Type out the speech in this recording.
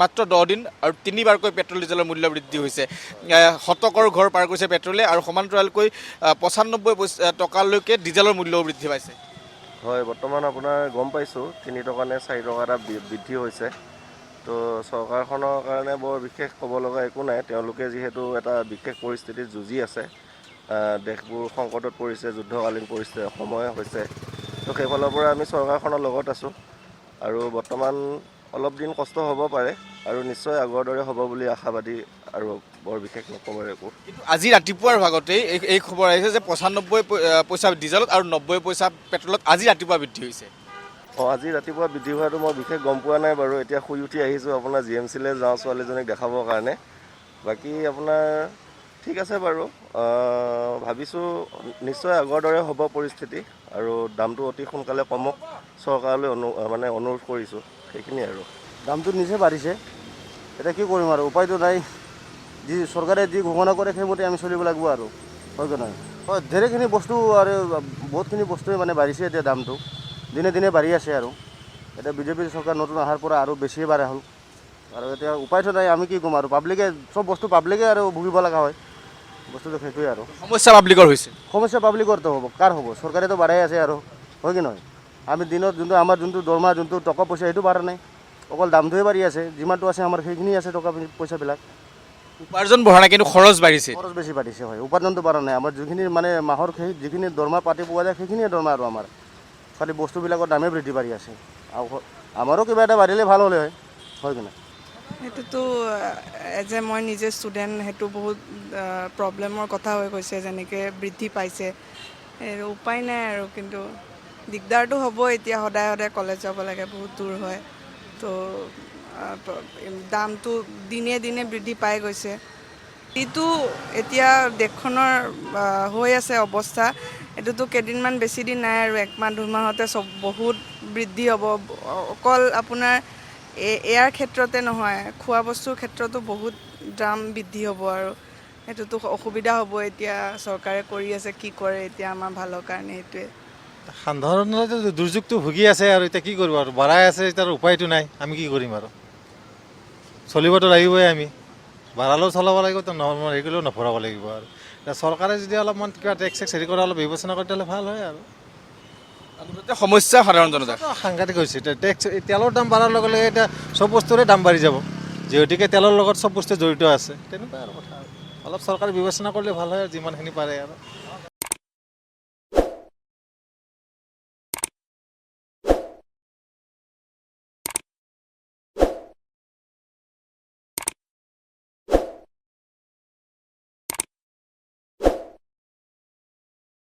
মাত্ৰ 10 দিন আৰু 3বাৰকৈ পেট্ৰল ডিজেলৰ মূল্য বৃদ্ধি হৈছে। শতকৰ ঘৰ পাৰ কৰিছে পেট্ৰলে আৰু সমান্তৰালকৈ 95 টকালৈকে ডিজেলৰ মূল্যও বৃদ্ধি পাইছে। হয়, বৰ্তমান আপোনাৰ গম পাইছোঁ 3 টকা নে 4 টকা এটা বৃদ্ধি হৈছে। তো চৰকাৰখনৰ কাৰণে বৰ বিশেষ ক'ব লগা একো নাই। তেওঁলোকে যিহেতু এটা বিশেষ পৰিস্থিতিত যুঁজি আছে, দেশবোৰ সংকটত পৰিছে, যুদ্ধকালীন পৰিস্থিতি সময় হৈছে। তো সেইফালৰ পৰা আমি চৰকাৰখনৰ লগত আছোঁ আৰু বৰ্তমান অলপ দিন কষ্ট হ'ব পাৰে আৰু নিশ্চয় আগৰ দৰে হ'ব বুলি আশাবাদী আৰু বৰ বিশেষ নক'ব একো। কিন্তু আজি ৰাতিপুৱাৰ ভাগতেই এই খবৰ আহিছে যে 95 পইচা ডিজেলত আৰু 90 পইচা পেট্ৰলত আজি ৰাতিপুৱা বৃদ্ধি হৈছে। আজি ৰাতিপুৱা বৃদ্ধি হোৱাটো মই বিশেষ গম পোৱা নাই বাৰু। এতিয়া শুই উঠি আহিছোঁ আপোনাৰ GMCলৈ যাওঁ ছোৱালীজনীক দেখাবৰ কাৰণে। বাকী আপোনাৰ ঠিক আছে বাৰু, ভাবিছোঁ নিশ্চয় আগৰ দৰে হ'ব পৰিস্থিতি আৰু দামটো অতি সোনকালে কমক, চৰকাৰলৈ অনুৰোধ কৰিছোঁ। সেইখিনিয়ে আৰু। দামটো নিজে বাঢ়িছে, এতিয়া কি কৰিম আৰু উপায়টো নাই। যি চৰকাৰে যি ঘোষণা কৰে সেইমতে আমি চলিব লাগিব আৰু, হয় কি নহয়? হয়, ধেৰখিনি বস্তু আৰু বহুতখিনি বস্তুৱে মানে বাঢ়িছে এতিয়া দামটো, দিনে দিনে বাঢ়ি আছে আৰু। এতিয়া বিজেপি চৰকাৰ নতুন অহাৰ পৰা আৰু বেছিয়ে বাঢ়া হ'ল আৰু এতিয়া উপায়টো নাই। আমি কি ক'ম আৰু, পাব্লিকে চব বস্তু পাব্লিকে আৰু ভুগিব লগা হয়, বস্তুটো সেইটোৱে আৰু। সমস্যা পাব্লিকৰ হৈছে। সমস্যা পাব্লিকৰতো হ'ব, কাৰ হ'ব? চৰকাৰেতো বাঢ়াই আছে আৰু, হয় কি নহয়? আমি দিনত যোনটো আমাৰ যোনটো দৰমহা যোনটো টকা পইচা সেইটো বাঢ়া নাই, অকল দামটোৱে বাঢ়ি আছে। যিমানটো আছে আমাৰ সেইখিনি আছে টকা পইচাবিলাক। উপাৰ্জন বঢ়া নাই কিন্তু খৰচ বাঢ়িছে। খৰচ বেছি বাঢ়িছে, হয়। উপাৰ্জনটো বাঢ়া নাই। আমাৰ যিখিনি মানে মাহৰ যিখিনি দৰমহা পাতি পোৱা যায় সেইখিনিয়ে দৰমহা আৰু আমাৰ, খালি বস্তুবিলাকৰ দামেই বৃদ্ধি বাঢ়ি আছে। আৰু আমাৰো কিবা এটা বাঢ়িলে ভাল হ'লে হয়, হয় কি নহয়? সেইটোতো এজ এ মই নিজে ষ্টুডেণ্ট, সেইটো বহুত প্ৰব্লেমৰ কথা হৈ গৈছে। যেনেকৈ বৃদ্ধি পাইছে, উপায় নাই আৰু। কিন্তু দিগদাৰটো হ'ব এতিয়া, সদায় সদায় কলেজ যাব লাগে, বহুত দূৰ হয়। তো দামটো দিনে দিনে বৃদ্ধি পাই গৈছে। যিটো এতিয়া দেশখনৰ হৈ আছে অৱস্থা, এইটোতো কেইদিনমান বেছি দিন নাই আৰু, 1 মাহ 2 মাহতে চব বহুত বৃদ্ধি হ'ব। অকল আপোনাৰ এয়াৰ ক্ষেত্ৰতে নহয়, খোৱা বস্তুৰ ক্ষেত্ৰতো বহুত দাম বৃদ্ধি হ'ব আৰু সেইটোতো অসুবিধা হ'ব। এতিয়া চৰকাৰে কৰি আছে, কি কৰে এতিয়া আমাৰ ভালৰ কাৰণে, সেইটোৱে। সাধাৰণতে দুৰ্যোগটো ভুগি আছে আৰু এতিয়া কি কৰিব আৰু, বাঢ়াই আছে, এতিয়া উপায়টো নাই। আমি কি কৰিম আৰু, চলিবতো লাগিবই। আমি বাঢ়ালেও চলাব লাগিব, হেৰি কৰিলেও নভৰাব লাগিব আৰু। এতিয়া চৰকাৰে যদি অলপমান কিবা টেক্স হেৰি কৰে, অলপ বিবেচনা কৰি তেতিয়াহ'লে ভাল হয় আৰু। সমস্যা সাধাৰণ জনতাৰ সাংঘাতিক হৈছে এতিয়া। টেক্স তেলৰ দাম বাঢ়াৰ লগে লগে এতিয়া চব বস্তুৰে দাম বাঢ়ি যাব, যিহেতুকে তেলৰ লগত চব বস্তু জড়িত আছে। তেনেকুৱা আৰু কথা আৰু, অলপ চৰকাৰে বিবেচনা কৰিলে ভাল হয় আৰু, যিমানখিনি পাৰে আৰু।